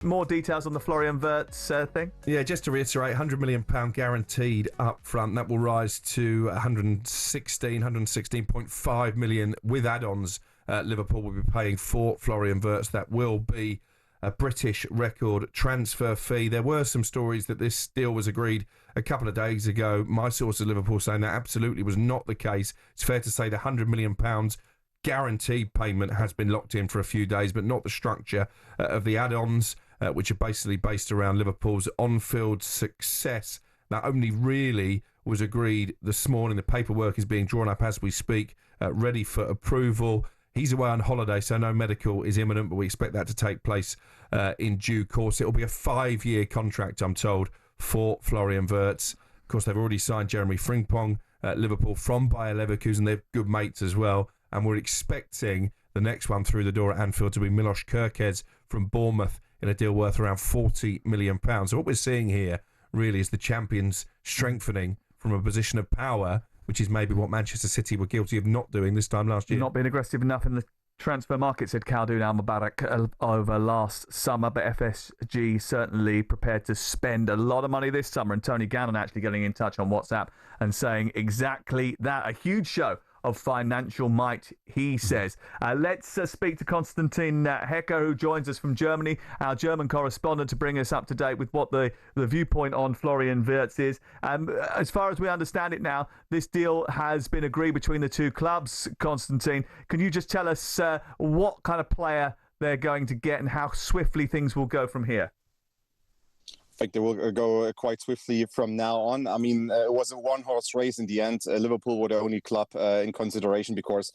more details on the Florian Wirtz thing? Yeah, just to reiterate, £100 million guaranteed up front. That will rise to 116.5 million with add-ons. Liverpool will be paying for Florian Wirtz. That will be a British record transfer fee. There were some stories that this deal was agreed a couple of days ago. My source at Liverpool saying that absolutely was not the case. It's fair to say the £100 million guaranteed payment has been locked in for a few days, but not the structure of the add-ons, which are basically based around Liverpool's on-field success. That only really was agreed this morning. The paperwork is being drawn up as we speak, ready for approval. He's away on holiday, so no medical is imminent, but we expect that to take place in due course. It will be a 5-year contract, I'm told, for Florian Wirtz. Of course, they've already signed Jeremy Frimpong at Liverpool from Bayer Leverkusen. They're good mates as well. And we're expecting the next one through the door at Anfield to be Milos Kerkez from Bournemouth in a deal worth around £40 million. So what we're seeing here really is the champions strengthening from a position of power, which is maybe what Manchester City were guilty of not doing this time last year. Not being aggressive enough in the transfer market, said Khaldoon Al-Mubarak over last summer, but FSG certainly prepared to spend a lot of money this summer. And Tony Gannon actually getting in touch on WhatsApp and saying exactly that. A huge show of financial might, he says. Let's speak to Konstantin Hecker, who joins us from Germany, our German correspondent, to bring us up to date with what the viewpoint on Florian Wirtz is. As far as we understand it now, this deal has been agreed between the two clubs. Konstantin, can you just tell us what kind of player they're going to get and how swiftly things will go from here? I think they will go quite swiftly from now on. I mean, it was a one-horse race in the end. Liverpool were the only club in consideration because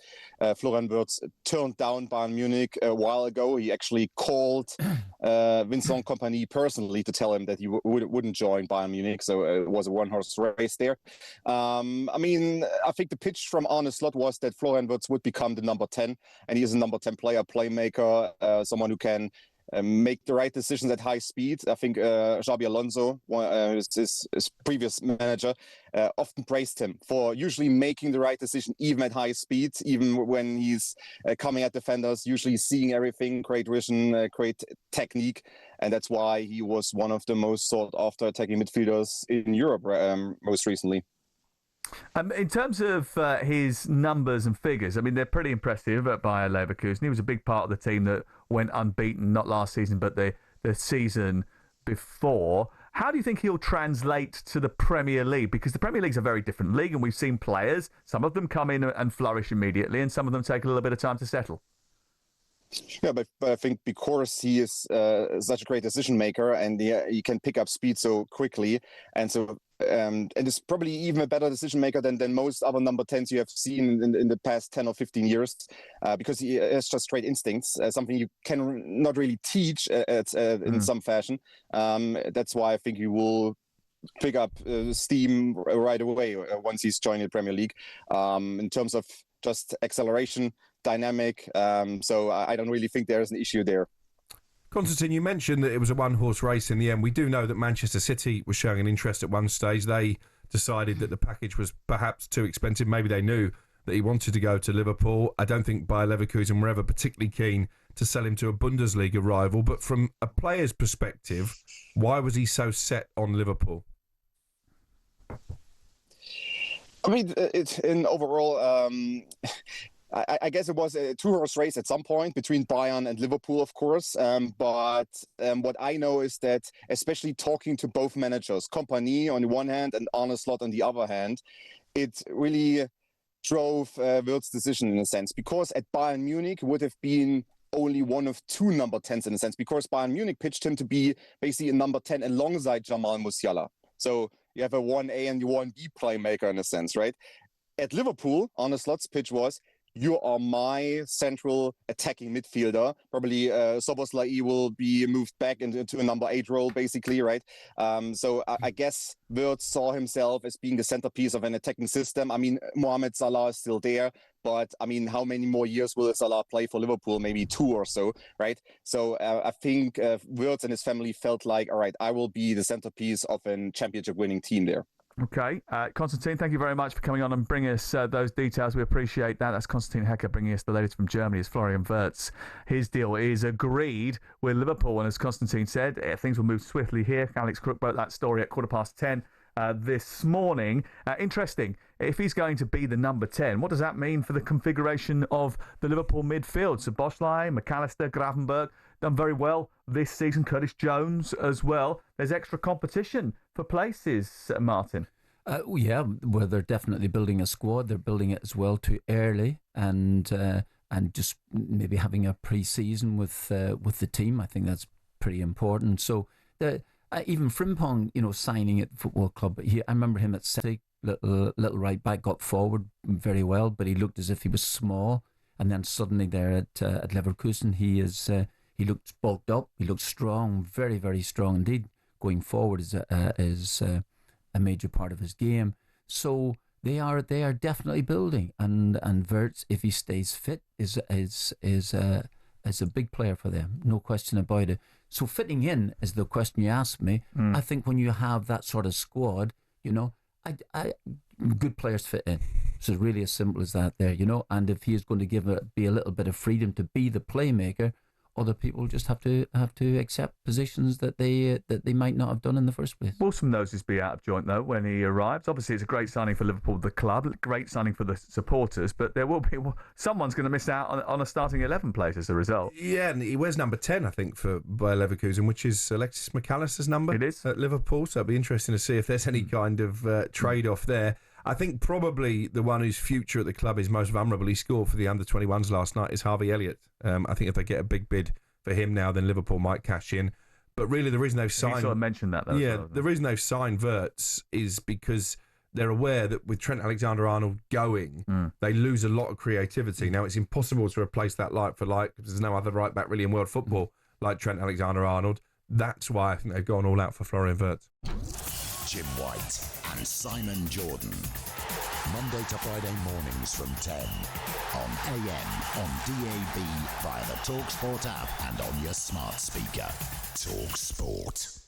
Florian Wirtz turned down Bayern Munich a while ago. He actually called Vincent Kompany personally to tell him that he wouldn't join Bayern Munich. So it was a one-horse race there. I mean, I think the pitch from Arne Slot was that Florian Wirtz would become the number 10. And he is a number 10 player, playmaker, someone who can make the right decisions at high speed. I think Xabi Alonso, his previous manager, often praised him for usually making the right decision, even at high speed, even when he's coming at defenders, usually seeing everything, great vision, great technique. And that's why he was one of the most sought-after attacking midfielders in Europe most recently. In terms of his numbers and figures, I mean, they're pretty impressive at Bayer Leverkusen. He was a big part of the team that went unbeaten, not last season, but the season before. How do you think he'll translate to the Premier League? Because the Premier League's a very different league, and we've seen players, some of them come in and flourish immediately, and some of them take a little bit of time to settle. Yeah, but I think because he is such a great decision maker and he can pick up speed so quickly, and so and is probably even a better decision maker than most other number 10s you have seen in the past 10 or 15 years, because he has just great instincts, something you can not really teach in some fashion. That's why I think he will pick up steam right away once he's joined the Premier League, in terms of just acceleration, dynamic. So I don't really think there's an issue there. Konstantin, you mentioned that it was a one-horse race in the end. We do know that Manchester City was showing an interest at one stage. They decided that the package was perhaps too expensive. Maybe they knew that he wanted to go to Liverpool. I don't think Bayer Leverkusen were ever particularly keen to sell him to a Bundesliga rival. But from a player's perspective, why was he so set on Liverpool? I mean, in overall, I guess it was a two-horse race at some point between Bayern and Liverpool, of course. But what I know is that, especially talking to both managers, Kompany on the one hand and Arne Slot on the other hand, it really drove Wirtz's decision in a sense. Because at Bayern Munich would have been only one of two number 10s in a sense, because Bayern Munich pitched him to be basically a number 10 alongside Jamal Musiala. So you have a 1A and 1B playmaker in a sense, right? At Liverpool, Arne Slot's pitch was, you are my central attacking midfielder. Probably Szoboszlai will be moved back into a number 8 role, basically, right? So I guess Wirtz saw himself as being the centerpiece of an attacking system. I mean, Mohamed Salah is still there, but I mean, how many more years will Salah play for Liverpool? Maybe 2 or so, right? So I think Wirtz and his family felt like, all right, I will be the centerpiece of a championship-winning team there. Okay. Konstantin, thank you very much for coming on and bringing us those details. We appreciate that. That's Konstantin Hecker bringing us the latest from Germany. It's Florian Wirtz. His deal is agreed with Liverpool. And as Konstantin said, things will move swiftly here. Alex Crook broke that story at 10:15 this morning. Interesting. If he's going to be the number 10, what does that mean for the configuration of the Liverpool midfield? So Boschlei, McAllister, Gravenberg done very well this season. Curtis Jones as well. There's extra competition for places, Martin. Well, they're definitely building a squad. They're building it as well too early, and just maybe having a pre-season with the team. I think that's pretty important. So even Frimpong, signing at the football club. I remember him at Celtic, little right back, got forward very well, but he looked as if he was small. And then suddenly there at Leverkusen, he looked bulked up. He looked strong, very, very strong indeed. Going forward is a major part of his game. So they are definitely building. And Wirtz, if he stays fit, is a big player for them. No question about it. So fitting in is the question you asked me. I think when you have that sort of squad, good players fit in. So it's really as simple as that there, And if he is going to be a little bit of freedom to be the playmaker, other people just have to accept positions that they might not have done in the first place. Wilson knows he's be out of joint though when he arrives. Obviously, it's a great signing for Liverpool, the club, great signing for the supporters, but there will be someone's going to miss out on a starting 11 place as a result. Yeah, and he wears number 10, I think, for Bayer Leverkusen, which is Alexis McAllister's number. It is at Liverpool, so it'll be interesting to see if there's any kind of trade-off there. I think probably the one whose future at the club is most vulnerable, he scored for the under-21s last night, is Harvey Elliott. I think if they get a big bid for him now, then Liverpool might cash in. But really the reason they've signed... You sort of mentioned that, though. Yeah, the reason they've signed Wirtz is because they're aware that with Trent Alexander-Arnold going, they lose a lot of creativity. Now, it's impossible to replace that like for like, because there's no other right-back really in world football like Trent Alexander-Arnold. That's why I think they've gone all out for Florian Wirtz. Jim White and Simon Jordan. Monday to Friday mornings from 10 on AM, on DAB, via the talkSPORT app and on your smart speaker. talkSPORT.